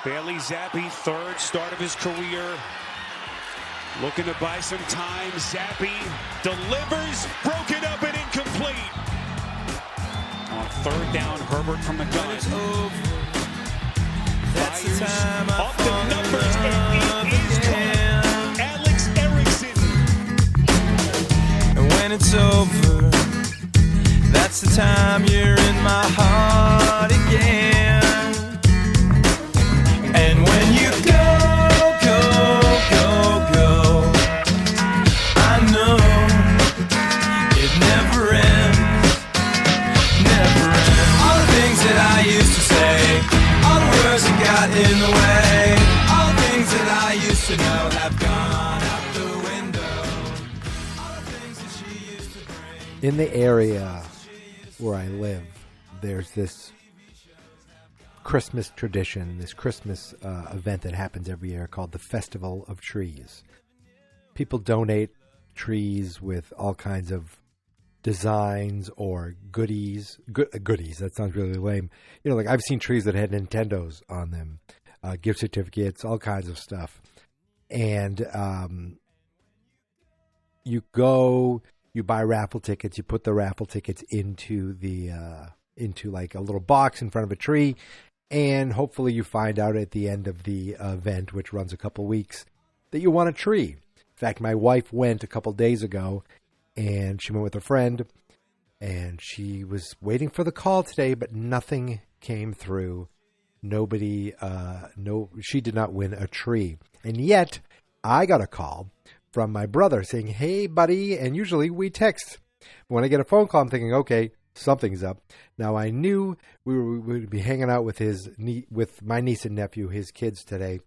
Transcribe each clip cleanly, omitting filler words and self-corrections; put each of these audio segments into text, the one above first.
Bailey Zappi, third start of his career. Looking to buy some time. Zappi delivers, broken up and incomplete. On third down, Herbert from the gun. It's over. That's the Fires time I off the fall in numbers, and love it is again. caught. Alex Erickson. And when it's over, that's the time you're in my heart again. And when you go, I know it never ends, never ends. All the things that I used to say, all the words that got in the way, all the things that I used to know have gone out the window. All the things that she used to bring. In the area where I live, there's this Christmas tradition, this Christmas event that happens every year called the Festival of Trees. People donate trees with all kinds of designs or goodies. Goodies, that sounds really lame. You know, like I've seen trees that had Nintendos on them, gift certificates, all kinds of stuff. And you go, you buy raffle tickets, you put the raffle tickets into like a little box in front of a tree, and hopefully you find out at the end of the event, which runs a couple weeks, that you want a tree. In fact, my wife went a couple days ago, and she went with a friend, and she was waiting for the call today, but nothing came through. Nobody, she did not win a tree. And yet, I got a call from my brother saying, "Hey, buddy," and usually we text. When I get a phone call, I'm thinking, okay, something's up. Now, I knew we would be hanging out with with my niece and nephew, his kids today,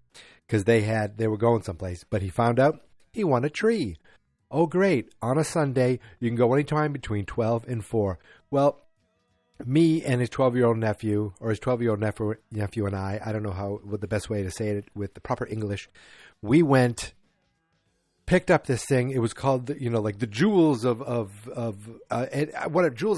because they were going someplace. But he found out he won a tree. Oh, great. On a Sunday, you can go anytime between 12 and 4. Well, me and his 12-year-old nephew, or his 12-year-old nephew and I don't know what the best way to say it with the proper English, we went, picked up this thing. It was called, like the jewels jewels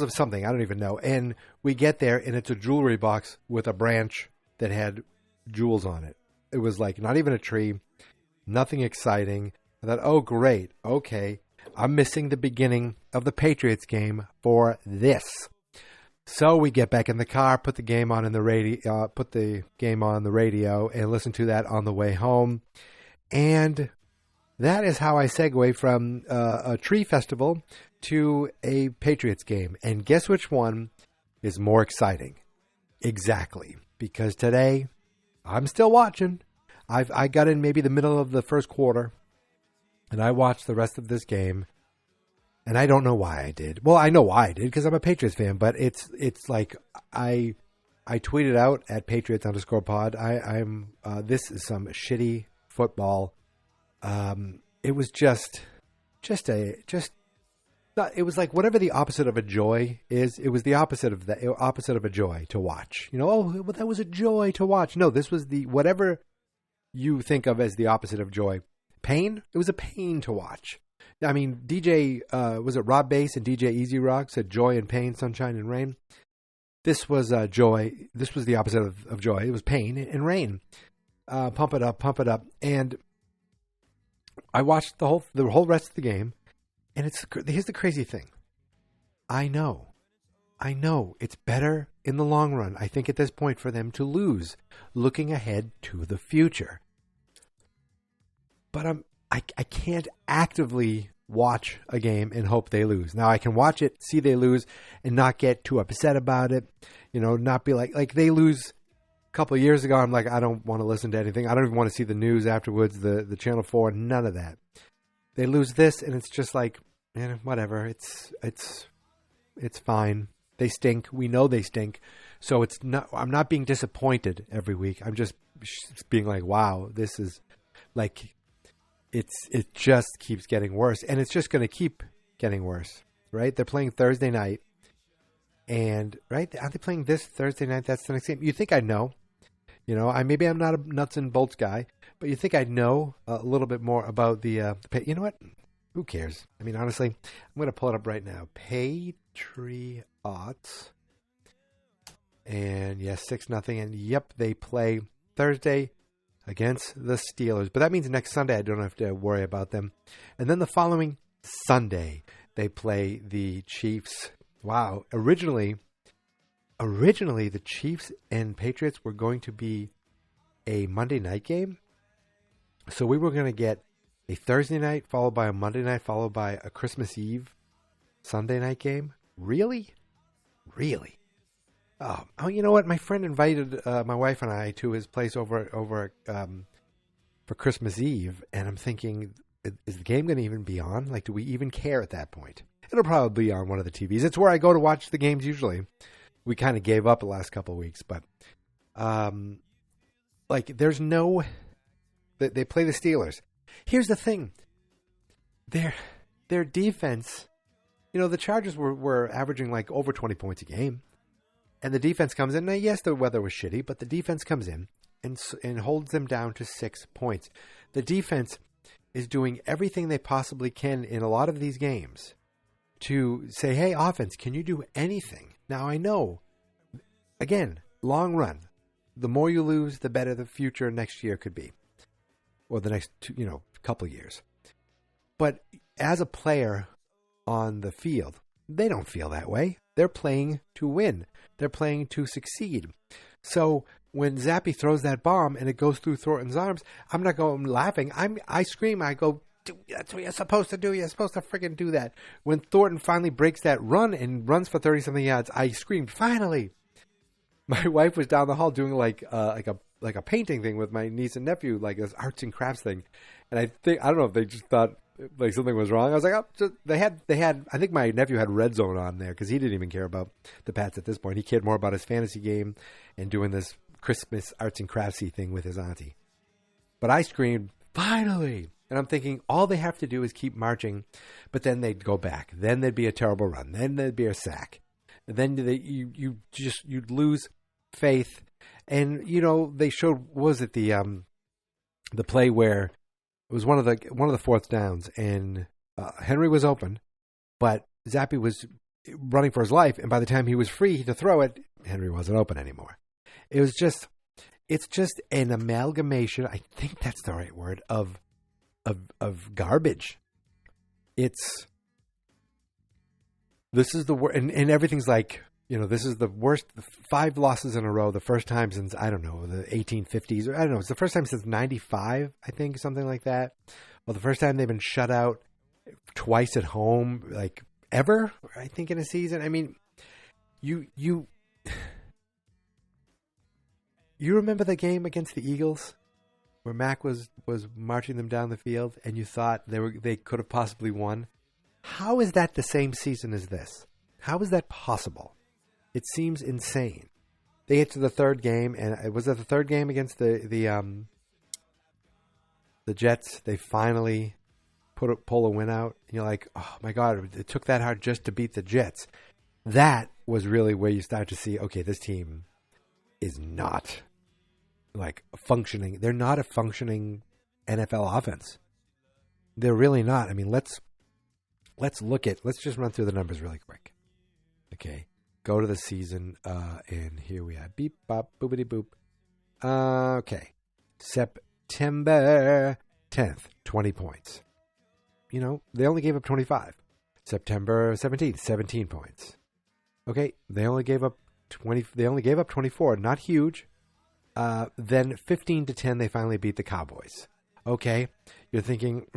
of something. I don't even know. And we get there, and it's a jewelry box with a branch that had jewels on it. It was like not even a tree, nothing exciting. I thought, oh, great. Okay. I'm missing the beginning of the Patriots game for this. So we get back in the car, put the game on the radio, and listen to that on the way home. And that is how I segue from a tree festival to a Patriots game. And guess which one is more exciting? Exactly. Because today, I'm still watching. I got in maybe the middle of the first quarter, and I watched the rest of this game. And I don't know why I did. Well, I know why I did, because I'm a Patriots fan. But it's like I tweeted out at Patriots_pod. This is some shitty football. It was it was like whatever the opposite of a joy is. It was the opposite of a joy to watch. Well, that was a joy to watch. No, this was whatever you think of as the opposite of joy. Pain. It was a pain to watch. I mean, DJ, was it Rob Bass and DJ Easy Rock said joy and pain, sunshine and rain? This was joy. This was the opposite of joy. It was pain and rain. Pump it up. And I watched the whole rest of the game, and here's the crazy thing. I know it's better in the long run, I think, at this point for them to lose, looking ahead to the future. But I can't actively watch a game and hope they lose. Now, I can watch it, see they lose, and not get too upset about it. Not be like they lose a couple of years ago. I'm like, I don't want to listen to anything. I don't even want to see the news afterwards, the Channel 4, none of that. They lose this, and it's just like, whatever. It's fine. They stink. We know they stink. So I'm not being disappointed every week. I'm just being like, wow, this is like, it just keeps getting worse, and it's just going to keep getting worse, right? They're playing Thursday night, and right, aren't they playing this Thursday night? That's the next game. You think I'd know? Maybe I'm not a nuts and bolts guy, but you think I'd know a little bit more about the you know what? Who cares? I mean, honestly, I'm going to pull it up right now. Patriots, and yes, 6-0, and yep, they play Thursday against the Steelers. But that means next Sunday I don't have to worry about them. And then the following Sunday, they play the Chiefs. Wow. Originally, the Chiefs and Patriots were going to be a Monday night game. So we were going to get a Thursday night, followed by a Monday night, followed by a Christmas Eve Sunday night game. Really? Oh, you know what? My friend invited my wife and I to his place over for Christmas Eve, and I'm thinking, is the game going to even be on? Like, do we even care at that point? It'll probably be on one of the TVs. It's where I go to watch the games usually. We kind of gave up the last couple of weeks, but there's no. They play the Steelers. Here's the thing. Their defense, the Chargers were averaging like over 20 points a game. And the defense comes in. Now, yes, the weather was shitty, but the defense comes in and holds them down to 6 points. The defense is doing everything they possibly can in a lot of these games to say, hey, offense, can you do anything? Now, I know, again, long run, the more you lose, the better the future next year could be. Or the next couple years. But as a player on the field, they don't feel that way. They're playing to win. They're playing to succeed. So when Zappe throws that bomb and it goes through Thornton's arms, I'm not going laughing. I scream. I go, that's what you're supposed to do. You're supposed to freaking do that. When Thornton finally breaks that run and runs for 30-something yards, I screamed, finally. My wife was down the hall doing like a painting thing with my niece and nephew, like this arts and crafts thing. And I don't know if they just thought like something was wrong. I was like, they had. I think my nephew had Red Zone on there because he didn't even care about the Pats at this point. He cared more about his fantasy game and doing this Christmas arts and craftsy thing with his auntie. But I screamed, finally! And I'm thinking all they have to do is keep marching, but then they'd go back. Then there'd be a terrible run. Then there'd be a sack. And then you'd lose faith. And they showed, was it the play where it was one of the fourth downs, and Henry was open, but Zappe was running for his life, and by the time he was free to throw it, Henry wasn't open anymore. It's just an amalgamation. I think that's the right word of garbage. This is the word, and everything's like. This is the worst, 5 losses in a row, the first time since, I don't know, the 1850s. Or I don't know, it's the first time since 95, I think, something like that. Well, the first time they've been shut out twice at home, like, ever, I think, in a season. I mean, you remember the game against the Eagles where Mac was marching them down the field and you thought they could have possibly won? How is that the same season as this? How is that possible? It seems insane. They get to the third game, and was it the third game against the Jets? They finally pull a win out, and you're like, oh my God, it took that hard just to beat the Jets. That was really where you start to see, okay, this team is not like functioning. They're not a functioning NFL offense. They're really not. I mean, let's just run through the numbers really quick. Okay. Go to the season, and here we are. Beep, bop, boopity, boop. Okay. September 10th, 20 points. They only gave up 25. September 17th, 17 points. Okay, they only gave up 20. They only gave up 24. Not huge. Then 15-10, they finally beat the Cowboys. Okay, you're thinking,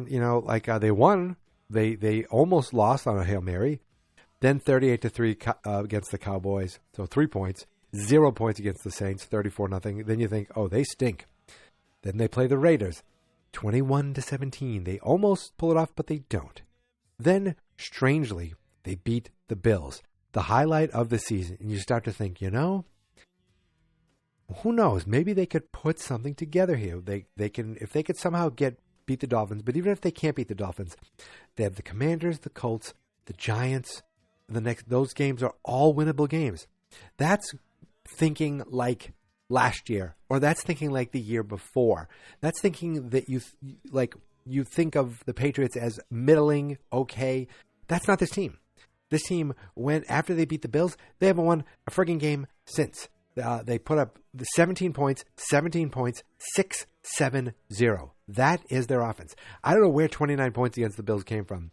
they won. They almost lost on a Hail Mary. Then 38-3 against the Cowboys, so 3 points. 0 points against the Saints, 34-0. Then you think, oh, they stink. Then they play the Raiders, 21-17. They almost pull it off, but they don't. Then, strangely, they beat the Bills, the highlight of the season. And you start to think, who knows? Maybe they could put something together here. They can, if they could somehow beat the Dolphins. But even if they can't beat the Dolphins, they have the Commanders, the Colts, the Giants. Those games are all winnable games. That's thinking like last year, or that's thinking like the year before. That's thinking that you think of the Patriots as middling, okay. That's not this team. This team went after they beat the Bills. They haven't won a frigging game since. They put up the 17 points, 6-7-0. That is their offense. I don't know where 29 points against the Bills came from.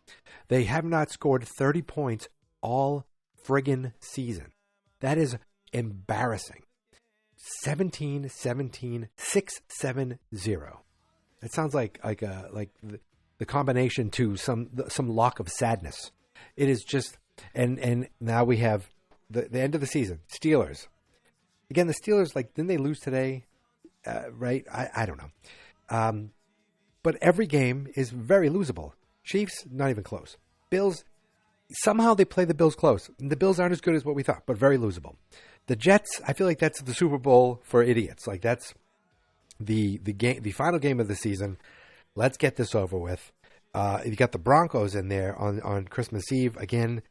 They have not scored 30 points all friggin' season. That is embarrassing. 17-17, 6-7-0. It sounds like the combination to some lock of sadness. It is just, and now we have the end of the season. Steelers. Again, the Steelers, didn't they lose today? Right? I don't know. But every game is very losable. Chiefs, not even close. Bills, somehow they play the Bills close. The Bills aren't as good as what we thought, but very losable. The Jets, I feel like that's the Super Bowl for idiots. That's the final game of the season. Let's get this over with. You got the Broncos in there on Christmas Eve. Again,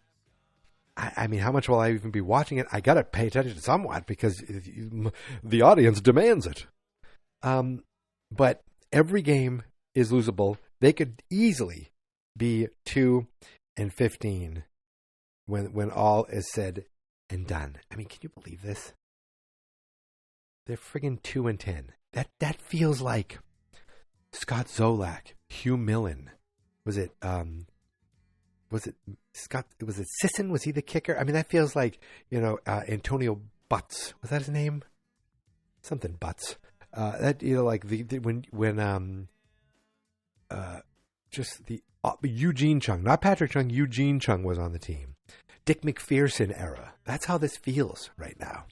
I mean, how much will I even be watching it? I got to pay attention somewhat because the audience demands it. But every game is losable. They could easily be 2-15 when all is said and done. I mean, can you believe this? They're friggin' 2-10. That feels like Scott Zolak, Hugh Millen. Was it Scott? Was it Sisson? Was he the kicker? I mean, that feels like, Antonio Butts. Was that his name? Something Butts. Eugene Chung, not Patrick Chung, Eugene Chung was on the team. Dick McPherson era. That's how this feels right now.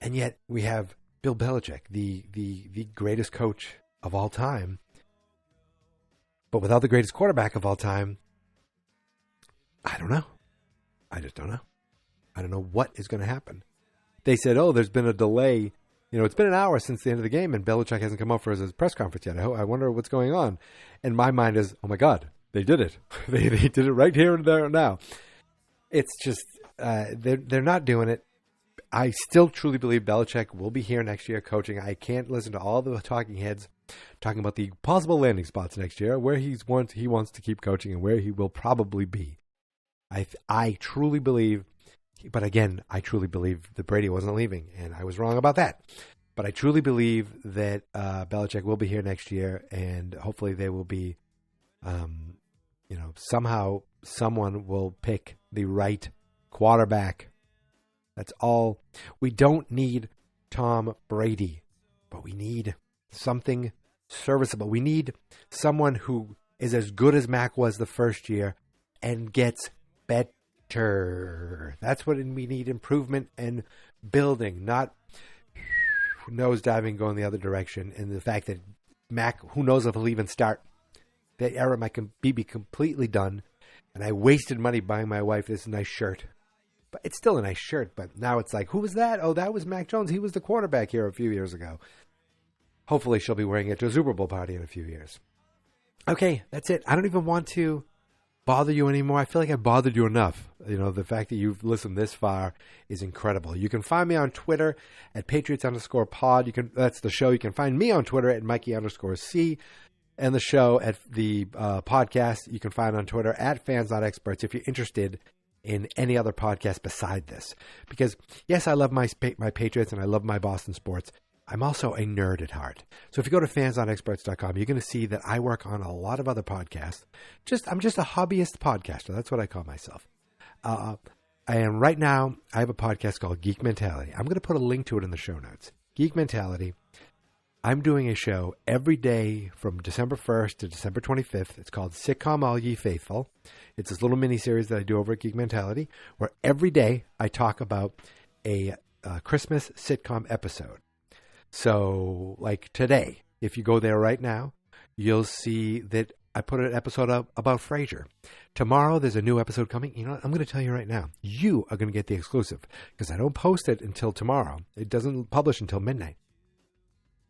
And yet we have Bill Belichick, the greatest coach of all time. But without the greatest quarterback of all time, I don't know. I just don't know. I don't know what is going to happen. They said, there's been a delay. It's been an hour since the end of the game, and Belichick hasn't come up for his press conference yet. I wonder what's going on. And my mind is, oh my God, they did it. they did it right here and there now. It's just, they're not doing it. I still truly believe Belichick will be here next year coaching. I can't listen to all the talking heads talking about the possible landing spots next year, where he wants to keep coaching and where he will probably be. I truly believe, but again, I truly believe that Brady wasn't leaving, and I was wrong about that. But I truly believe that Belichick will be here next year, and hopefully they will be, somehow someone will pick the right quarterback. That's all. We don't need Tom Brady, but we need something serviceable. We need someone who is as good as Mac was the first year and gets better. That's what we need, improvement and building, not nosediving going the other direction. And the fact that Mac, who knows if he'll even start. That era might be completely done. And I wasted money buying my wife this nice shirt. But it's still a nice shirt, but now it's like, who was that? Oh, that was Mac Jones. He was the quarterback here a few years ago. Hopefully she'll be wearing it to a Super Bowl party in a few years. Okay, that's it. I don't even want to bother you anymore. I feel like I bothered you enough. The fact that you've listened this far is incredible. You can find me on Twitter at Patriots_pod. That's the show. You can find me on Twitter at Mikey_C. And the show at the podcast you can find on Twitter at Fans Not Experts if you're interested in any other podcast beside this. Because, yes, I love my Patriots and I love my Boston sports. I'm also a nerd at heart. So if you go to fansnotexperts.com, you're going to see that I work on a lot of other podcasts. I'm just a hobbyist podcaster. That's what I call myself. And right now, I have a podcast called Geek Mentality. I'm going to put a link to it in the show notes. Geek Mentality. I'm doing a show every day from December 1st to December 25th. It's called Sitcom All Ye Faithful. It's this little mini-series that I do over at Geek Mentality, where every day I talk about a Christmas sitcom episode. So, like today, if you go there right now, you'll see that I put an episode up about Frasier. Tomorrow, there's a new episode coming. You know what? I'm going to tell you right now. You are going to get the exclusive because I don't post it until tomorrow. It doesn't publish until midnight.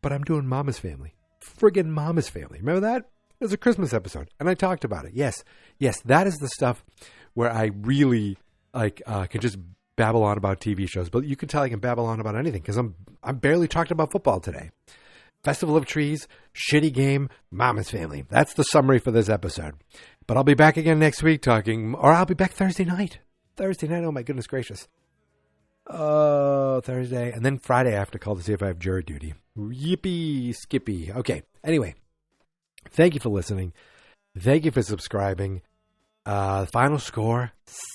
But I'm doing Mama's Family. Friggin' Mama's Family. Remember that? It was a Christmas episode, and I talked about it. Yes, that is the stuff where I really can just babble on about TV shows. But you can tell I can babble on about anything because I'm barely talked about football today. Festival of Trees, shitty game, Mama's Family. That's the summary for this episode. But I'll be back again next week or I'll be back Thursday night. Oh my goodness gracious. Oh, Thursday. And then Friday I have to call to see if I have jury duty. Yippee, skippy. Okay. Anyway, thank you for listening. Thank you for subscribing. Final score,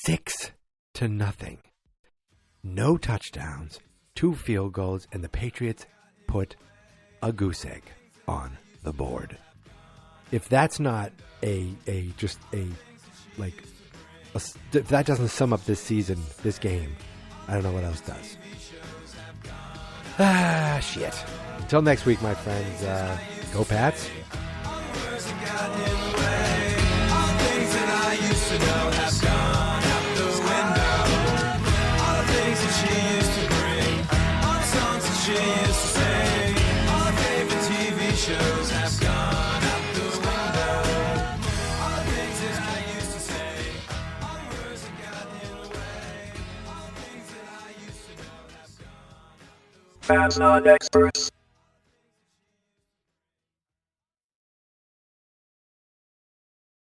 6-0. No touchdowns, 2 field goals, and the Patriots put a goose egg on the board. If that's not if that doesn't sum up this season, this game, I don't know what else does. Shit. Until next week, my friends, go Pats. Shows have gone out the window. All the things that I used to say, all the words that got in the way, all the things that I used to know have gone. Fans not experts.